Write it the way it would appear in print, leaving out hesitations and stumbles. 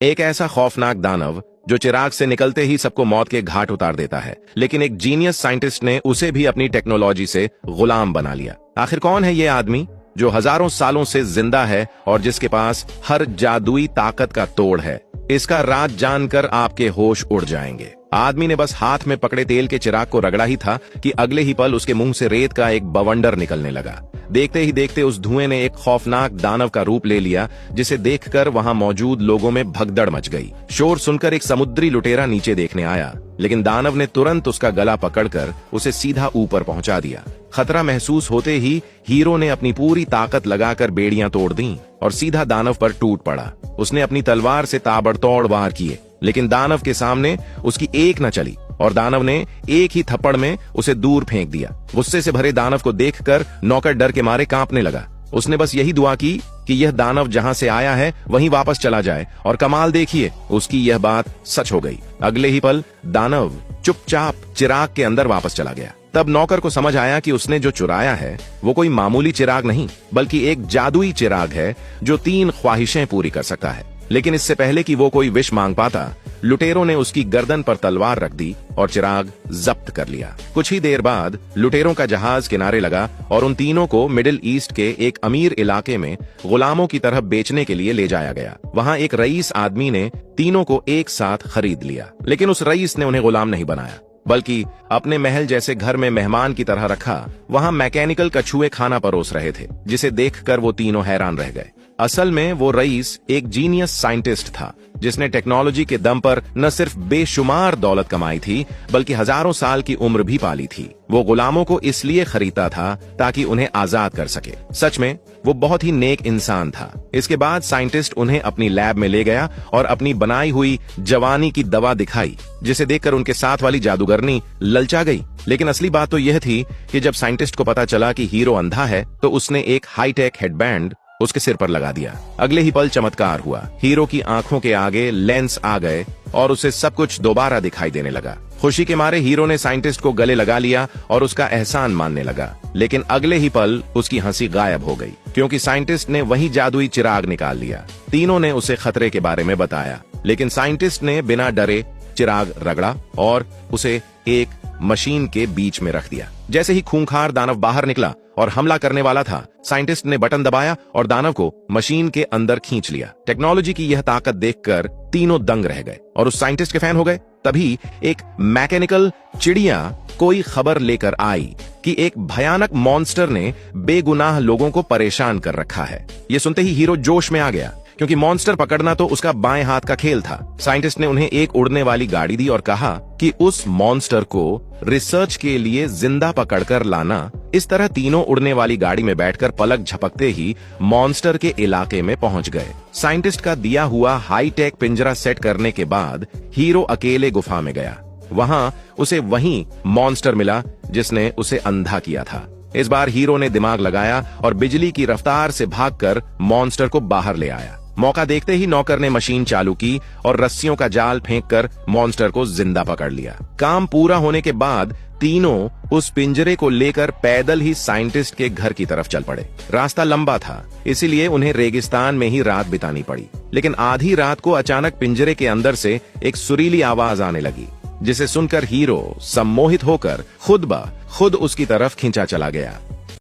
एक ऐसा खौफनाक दानव जो चिराग से निकलते ही सबको मौत के घाट उतार देता है, लेकिन एक जीनियस साइंटिस्ट ने उसे भी अपनी टेक्नोलॉजी से गुलाम बना लिया। आखिर कौन है ये आदमी जो हजारों सालों से जिंदा है और जिसके पास हर जादुई ताकत का तोड़ है? इसका राज जानकर आपके होश उड़ जाएंगे। आदमी ने बस हाथ में पकड़े तेल के चिराग को रगड़ा ही था कि अगले ही पल उसके मुंह से रेत का एक बवंडर निकलने लगा। देखते ही देखते उस धुएं ने एक खौफनाक दानव का रूप ले लिया, जिसे देखकर वहां मौजूद लोगों में भगदड़ मच गई। शोर सुनकर एक समुद्री लुटेरा नीचे देखने आया, लेकिन दानव ने तुरंत उसका गला पकड़कर उसे सीधा ऊपर पहुंचा दिया। खतरा महसूस होते ही हीरो ने अपनी पूरी ताकत लगाकर बेड़ियां तोड़ दी और सीधा दानव पर टूट पड़ा। उसने अपनी तलवार से ताबड़तोड़ वार किए, लेकिन दानव के सामने उसकी एक न चली और दानव ने एक ही थप्पड़ में उसे दूर फेंक दिया। गुस्से से भरे दानव को देखकर नौकर डर के मारे कांपने लगा। उसने बस यही दुआ की कि यह दानव जहां से आया है वहीं वापस चला जाए, और कमाल देखिए, उसकी यह बात सच हो गई। अगले ही पल दानव चुपचाप चिराग के अंदर वापस चला गया। तब नौकर को समझ आया कि उसने जो चुराया है वो कोई मामूली चिराग नहीं, बल्कि एक जादुई चिराग है जो 3 ख्वाहिशें पूरी कर सकता है। लेकिन इससे पहले कि वो कोई विश मांग पाता, लुटेरों ने उसकी गर्दन पर तलवार रख दी और चिराग जब्त कर लिया। कुछ ही देर बाद लुटेरों का जहाज किनारे लगा और उन तीनों को मिडिल ईस्ट के एक अमीर इलाके में गुलामों की तरह बेचने के लिए ले जाया गया। वहां एक रईस आदमी ने तीनों को एक साथ खरीद लिया, लेकिन उस रईस ने उन्हें गुलाम नहीं बनाया, बल्कि अपने महल जैसे घर में मेहमान की तरह रखा। वहां मैकेनिकल कछुए खाना परोस रहे थे, जिसे देखकर वो तीनों हैरान रह गए। असल में वो रईस एक जीनियस साइंटिस्ट था, जिसने टेक्नोलॉजी के दम पर न सिर्फ बेशुमार दौलत कमाई थी, बल्कि हजारों साल की उम्र भी पाली थी। वो गुलामों को इसलिए खरीदता था ताकि उन्हें आजाद कर सके। सच में वो बहुत ही नेक इंसान था। इसके बाद साइंटिस्ट उन्हें अपनी लैब में ले गया और अपनी बनाई हुई जवानी की दवा दिखाई, जिसे देखकर उनके साथ वाली जादूगरनी ललचा गई। लेकिन असली बात तो यह थी कि जब साइंटिस्ट को पता चला कि हीरो अंधा है, तो उसने एक हाईटेक हेडबैंड उसके सिर पर लगा दिया। अगले ही पल चमत्कार हुआ। हीरो की आंखों के आगे लेंस आ गए और उसे सब कुछ दोबारा दिखाई देने लगा। खुशी के मारे हीरो ने साइंटिस्ट को गले लगा लिया और उसका एहसान मानने लगा। लेकिन अगले ही पल उसकी हंसी गायब हो गई, क्योंकि साइंटिस्ट ने वही जादुई चिराग निकाल लिया। तीनों ने उसे खतरे के बारे में बताया, लेकिन साइंटिस्ट ने बिना डरे चिराग रगड़ा और उसे एक मशीन के बीच में रख दिया। जैसे ही खूंखार दानव बाहर निकला और हमला करने वाला था, साइंटिस्ट ने बटन दबाया और दानव को मशीन के अंदर खींच लिया। टेक्नोलॉजी की यह ताकत देखकर तीनों दंग रह गए और उस साइंटिस्ट के फैन हो गए। तभी एक मैकेनिकल चिड़िया कोई खबर लेकर आई कि एक भयानक मॉन्स्टर ने बेगुनाह लोगों को परेशान कर रखा है। ये सुनते ही हीरो जोश में आ गया, क्योंकि मॉन्स्टर पकड़ना तो उसका बाएं हाथ का खेल था। साइंटिस्ट ने उन्हें एक उड़ने वाली गाड़ी दी और कहा कि उस मॉन्स्टर को रिसर्च के लिए जिंदा पकड़कर लाना। इस तरह तीनों उड़ने वाली गाड़ी में बैठकर पलक झपकते ही मॉन्स्टर के इलाके में पहुंच गए। साइंटिस्ट का दिया हुआ हाईटेक पिंजरा सेट करने के बाद हीरो अकेले गुफा में गया। वहां उसे वही मॉन्स्टर मिला जिसने उसे अंधा किया था। इस बार हीरो ने दिमाग लगाया और बिजली की रफ्तार से भागकर मॉन्स्टर को बाहर ले आया। मौका देखते ही नौकर ने मशीन चालू की और रस्सियों का जाल फेंककर मॉन्स्टर को जिंदा पकड़ लिया। काम पूरा होने के बाद तीनों उस पिंजरे को लेकर पैदल ही साइंटिस्ट के घर की तरफ चल पड़े। रास्ता लंबा था, इसीलिए उन्हें रेगिस्तान में ही रात बितानी पड़ी। लेकिन आधी रात को अचानक पिंजरे के अंदर से एक सुरीली आवाज आने लगी, जिसे सुनकर हीरो सम्मोहित होकर खुद ब खुद उसकी तरफ खींचा चला गया।